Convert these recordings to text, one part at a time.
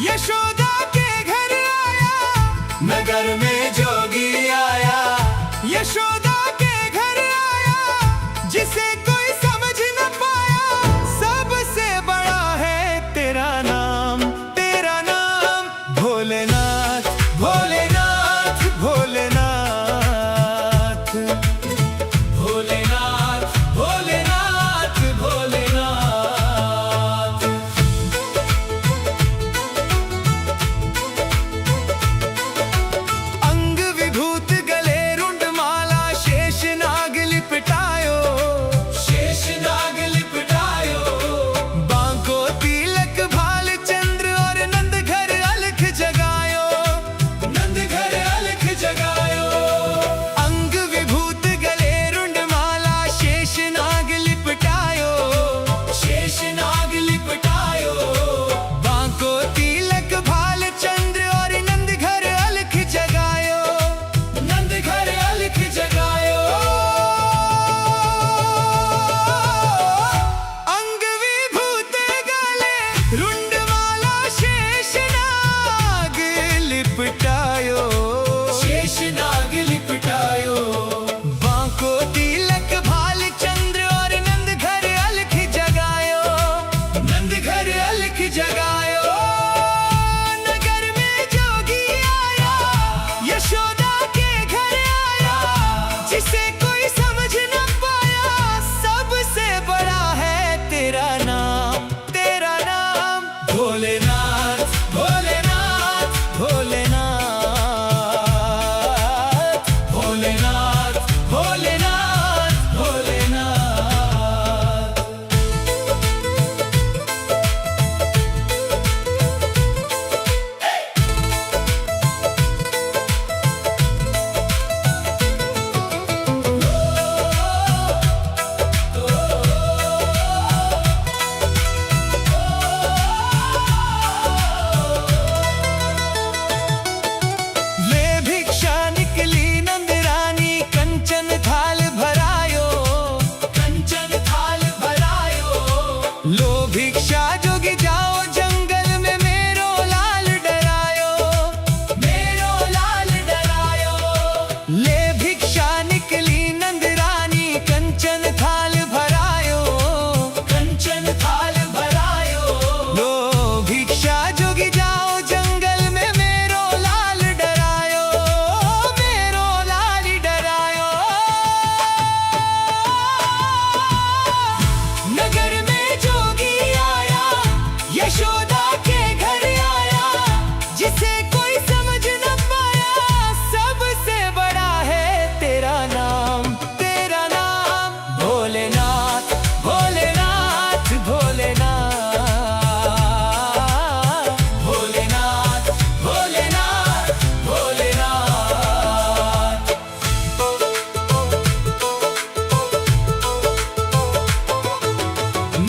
यशोदा के घर आया, नगर में जोगी आया, यशोदा के घर आया, जिसे कोई समझ न पाया। सबसे बड़ा है तेरा नाम भोलेनाथ, भोलेनाथ, भोलेनाथ, भोलेनाथ, भोलेनाथ, भोलेनाथ। अंग विभूत गले रुंड माला, शेष नाग लिपटायो, शेष नाग लिपटायो। बांको तिलक भाल चंद्र और नंद घर अलख जगायो, नंद घर अलख जगायो। अंग विभूत गले रुंड माला, शेष नाग लिपटायो, शेष नाग लिपटायो। बांको तिलक भाल चंद्र और नंद घर अलख जगायो, नंद घर अलख जगायो। अंग विभूत गले रुंड माला, शेष नाग लिपटायो, शेष नाग लिपटायो। बांको तिलक भाल चंद्र और नंद घर अलख जगायो, नंद घर अलख जगायो। नगर में जोगी आया, यशोदा के घर आया, जिसे कोई समझ न पाया। सबसे बड़ा है तेरा नाम भोलेनाथ, भोलेनाथ, भोलेनाथ, भोलेनाथ, भोलेनाथ, भोलेनाथ। ले भिक्षा निकली नंद रानी, कंचन थाल भरायो, कंचन थाल भरायो। लो भिक्षा जोगी जाओ जंगल में, मेरो लाल डरायो, मेरो लाल डरायो। ले भिक्षा निकली नंद रानी, कंचन थाल भरायो, कंचन थाल भरायो। लो भिक्षा जोगी जाओ जंगल में, मेरो लाल डरायो, मेरो लाल डरायो। नगर में जोगी आया, यशोदा के घर आया, जिसे कोई समझ न पाया। सबसे बड़ा है तेरा नाम भोलेनाथ, भोलेनाथ, भोलेनाथ, भोलेनाथ, भोलेनाथ, भोलेनाथ।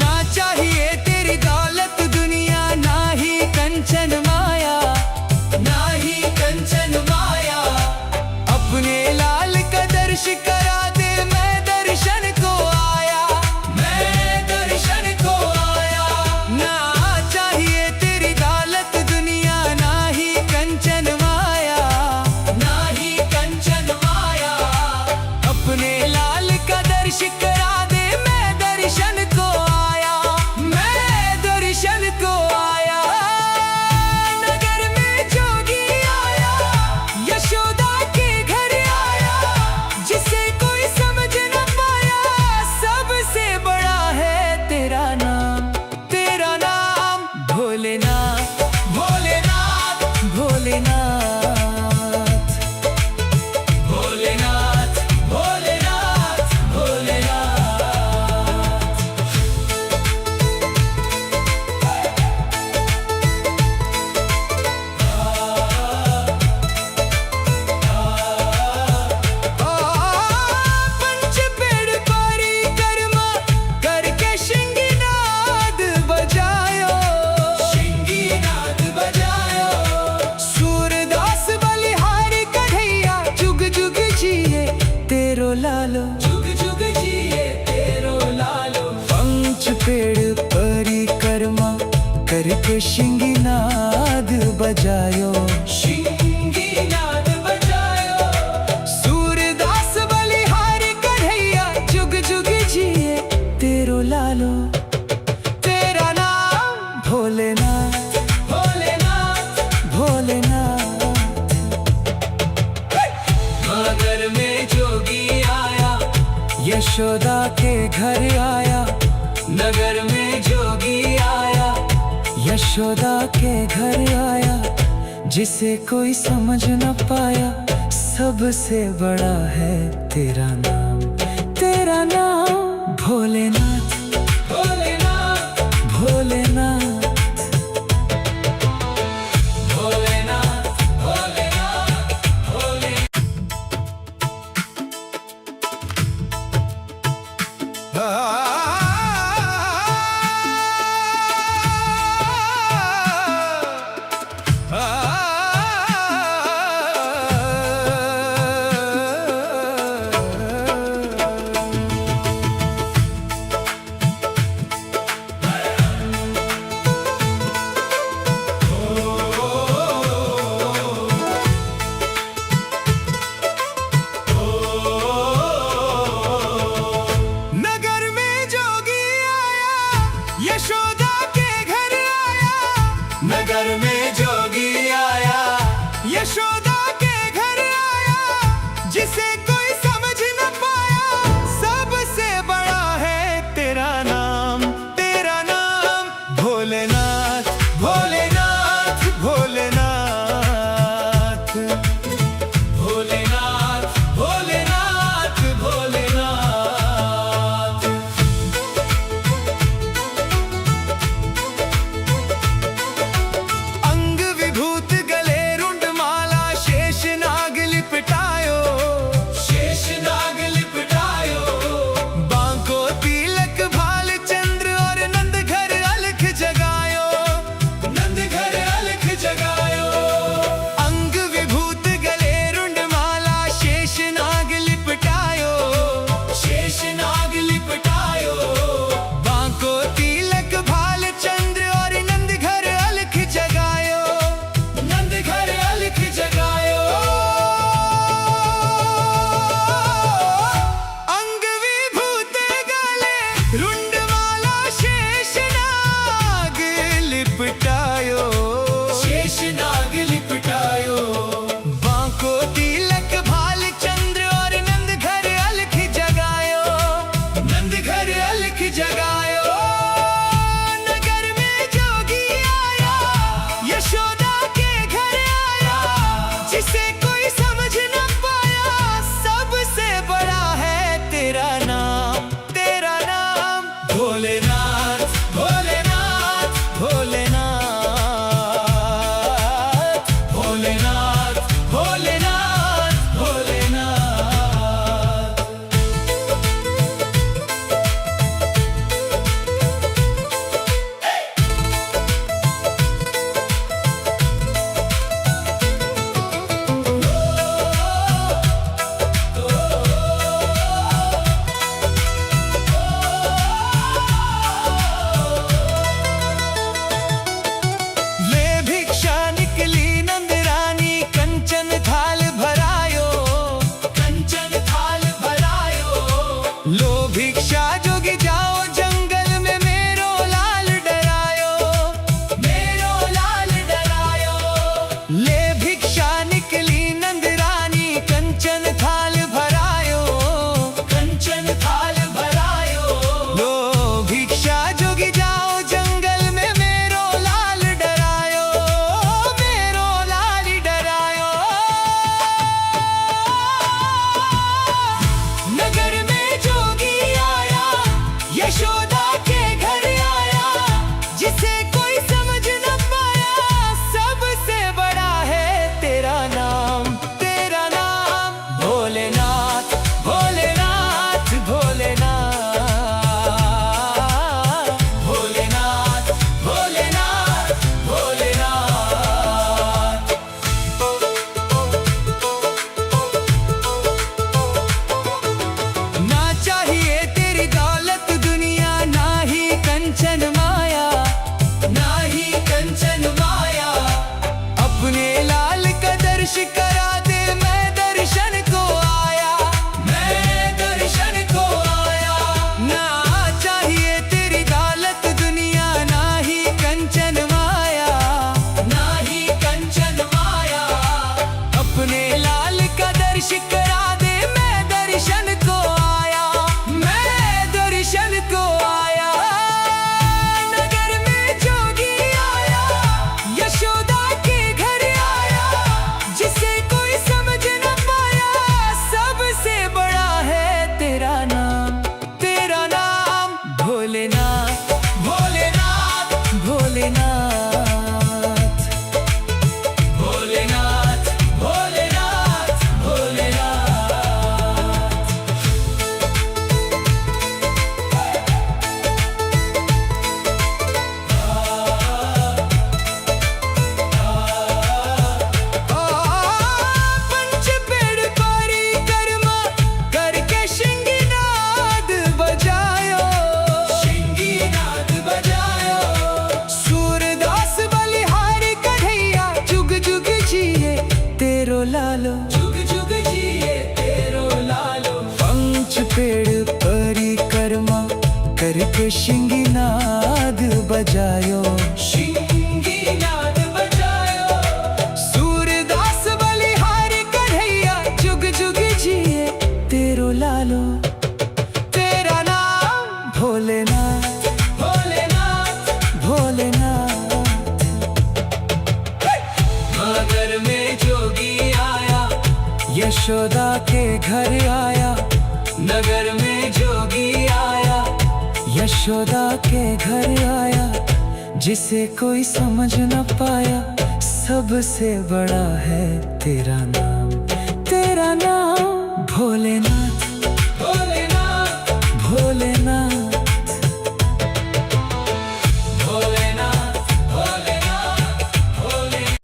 ना चाहिए तेरी दौलत दुनिया, ना ही कंचन माया, ना ही कंचन माया। अपने लाल का दर्श करा दे, मैं दर्शन को आया, मैं दर्शन को आया। ना चाहिए तेरी दौलत दुनिया, ना ही कंचन माया, ना ही कंचन माया। अपने लाल का दर्श करा दे, मैं दर्शन को आया, मैं दर्शन को आया। नगर में जोगी आया, यशोदा के घर आया, जिसे कोई समझ न पाया। सबसे बड़ा है तेरा नाम भोलेनाथ, भोलेनाथ, भोलेनाथ, भोलेनाथ, भोलेनाथ, भोलेनाथ, भोलेनाथ। लालो। पंच पेड़ परिक्रमा करके शिंगीनाद बजायो, शिंगीनाद बजायो। सूरदास बलिहारी कन्हैया जुग जुग जिए तेरो लालो। तेरा नाम भोलेनाथ, भोलेनाथ, भोलेनाथ। नगर में जोगी आया, यशोदा के घर आया। नगर में जोगी आया, यशोदा के घर आया। जिसे कोई समझ न पाया, सबसे बड़ा है तेरा नाम। तेरा नाम भोलेनाथ, भोलेनाथ, भोलेनाथ, भोलेनाथ, भोलेनाथ, भोलेनाथ। यशोदा के घर आया। नगर में जोगी आया, यशोदा के घर आया। जिसे कोई समझ न पाया, सबसे बड़ा है तेरा नाम। तेरा नाम भोलेनाथ, भोलेनाथ, भोलेनाथ, भोलेनाथ, भोलेनाथ, भोलेनाथ। शेषनाग लिपटायो, बांको तिलक भाल चंद्र और नंद घर अलख जगायो। नंद घर अलख जगायो। नगर में जोगी आया, यशोदा के घर आया। जिसे कोई समझ न पाया, सबसे बड़ा है तेरा नाम। तेरा नाम भोलेनाथ, भोलेनाथ, भोलेनाथ, भोलेनाथ, भोलेनाथ, भोलेनाथ। ले भिक्षा निकली नंद रानी, कंचन थाल भरायो, कंचन थाल भरायो। लो भिक्षा जोगी जाओ जंगल में, मेरो लाल डरायो, मेरो लाल डरायो। ले भिक्षा निकली नंद रानी, कंचन थाल भरायो, कंचन थाल भरायो। लो भिक्षा जोगी जाओ जंगल में, मेरो लाल डरायो, मेरो लाल डरायो। नगर में जोगी लोग शिंगीनाद बजायो, शिंगीनाद बजायो। सूरदास बलिहारी कन्हैया जुग जुग जिए तेरो लालो। तेरा नाम भोलेनाथ, भोलेनाथ, भोलेनाथ। नगर में जोगी आया, यशोदा के घर आया। नगर में जोगी आया, यशोदा के घर आया। जिसे कोई समझ न पाया, सबसे बड़ा है तेरा नाम। तेरा नाम भोलेनाथ, भोलेनाथ, भोलेनाथ, भोलेनाथ, भोलेनाथ, भोलेनाथ।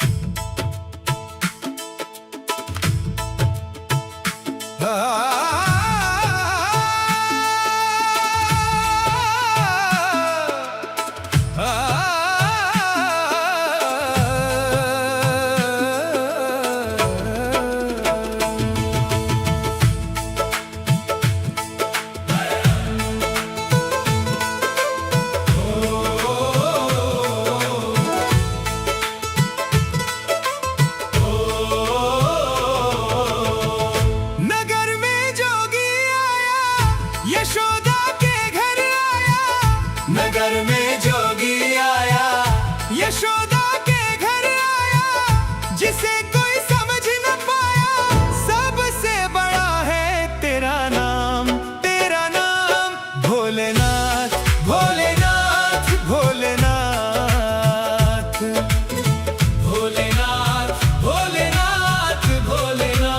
यशोदा के घर आया। नगर में जोगी आया, यशोदा के घर आया। जिसे कोई समझ न पाया, सबसे बड़ा है तेरा नाम। तेरा नाम भोलेनाथ, भोलेनाथ, भोलेनाथ, भोलेनाथ, भोलेनाथ, भोलेनाथ।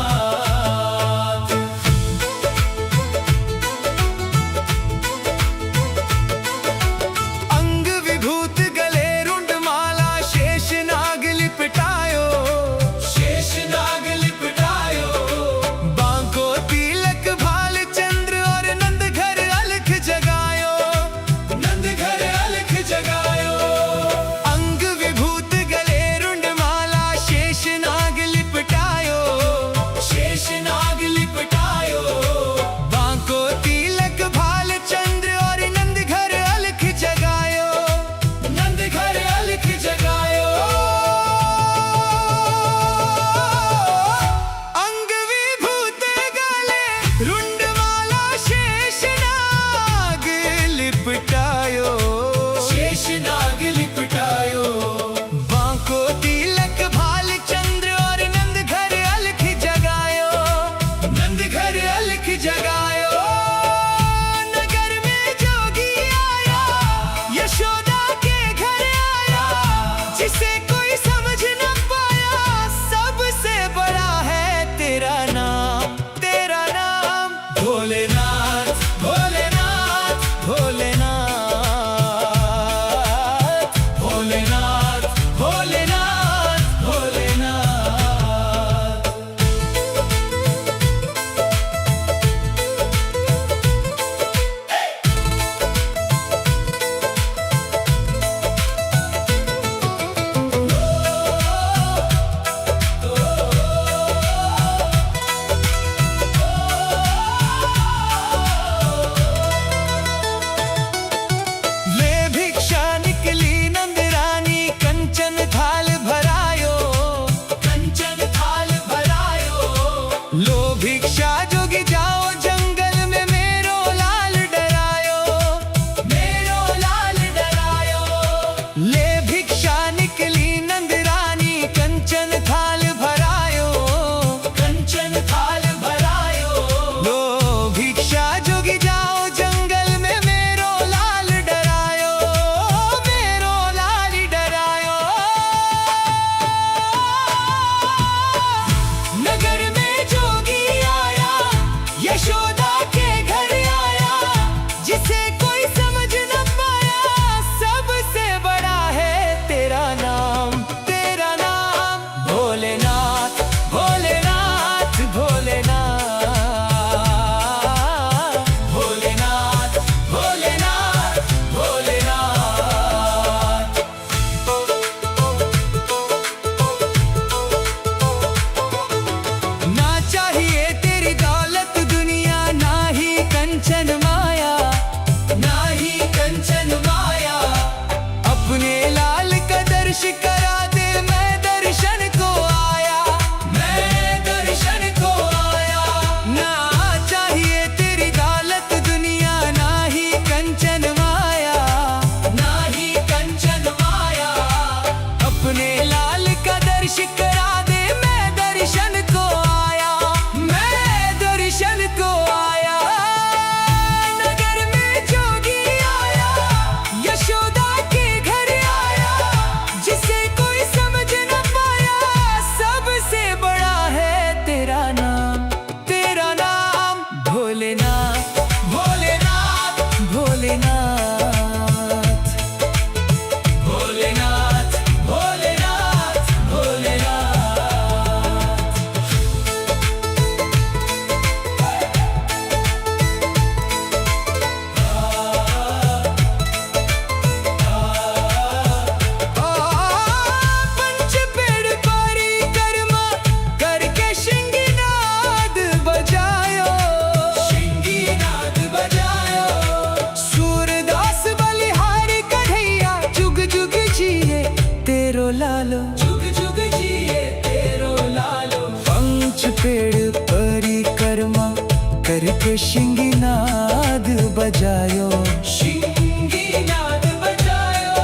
शिंगीनाद बजायो, शिंगीनाद बजायो।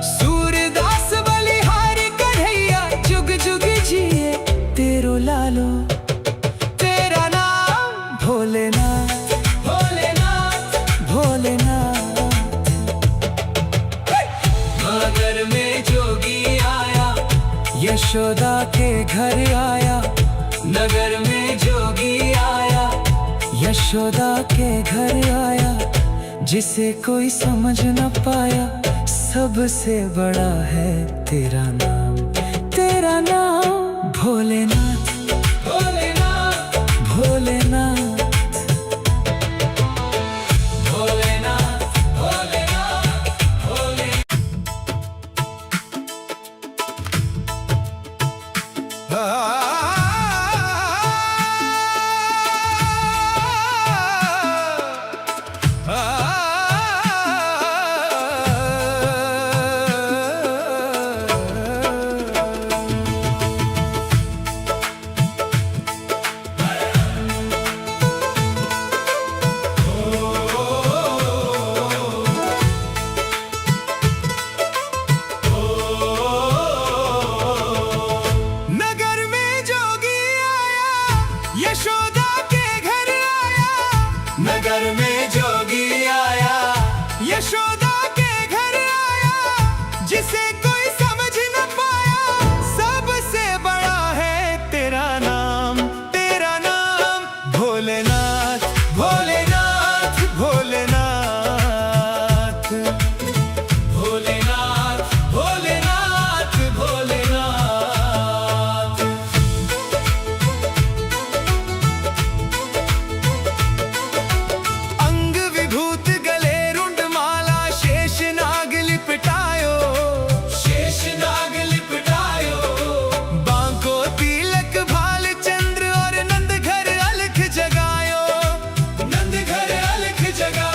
सूरदास बलिहारी कन्हैया जुग जुग जिए तेरो लालो। तेरा नाम भोलेनाथ, भोलेनाथ, भोलेनाथ। नगर में जोगी आया, यशोदा के घर आया। नगर में जोगी आया, यशोदा के घर आया। जिसे कोई समझ न पाया, सबसे बड़ा है तेरा नाम। तेरा नाम भोलेनाथ, भोलेनाथ, भोलेनाथ, भोलेनाथ, भोलेनाथ, भोलेनाथ। यशोदा के घर आया, नगर में जोगी आया। यशोदा के घर आया, जिसे कोई समझ न पाया, सबसे बड़ा है तेरा नाम। तेरा नाम भोलेनाथ, भोलेनाथ, भोलेनाथ, भोलेनाथ, भोलेनाथ, भोलेनाथ। जगा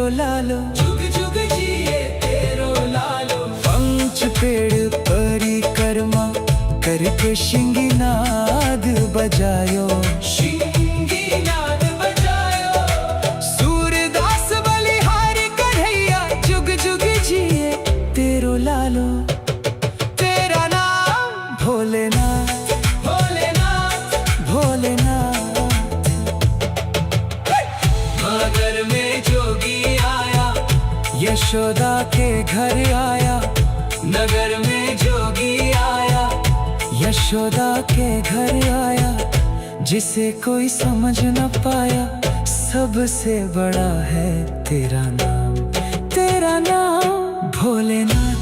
तेरो लालो, जुग जुग जिए तेरो लालो। पंच पेड़ परिक्रमा करके शिंगीनाद बजायो, शिंगीनाद बजायो। सूरदास बलिहारी कन्हैया जुग जुग जिए तेरो लालो। तेरा नाम भोलेनाथ, भोलेनाथ, भोलेनाथ। मगर में जोगी आया, यशोदा के घर आया। नगर में जोगी आया, यशोदा के घर आया। जिसे कोई समझ न पाया, सबसे बड़ा है तेरा नाम, तेरा नाम भोलेनाथ।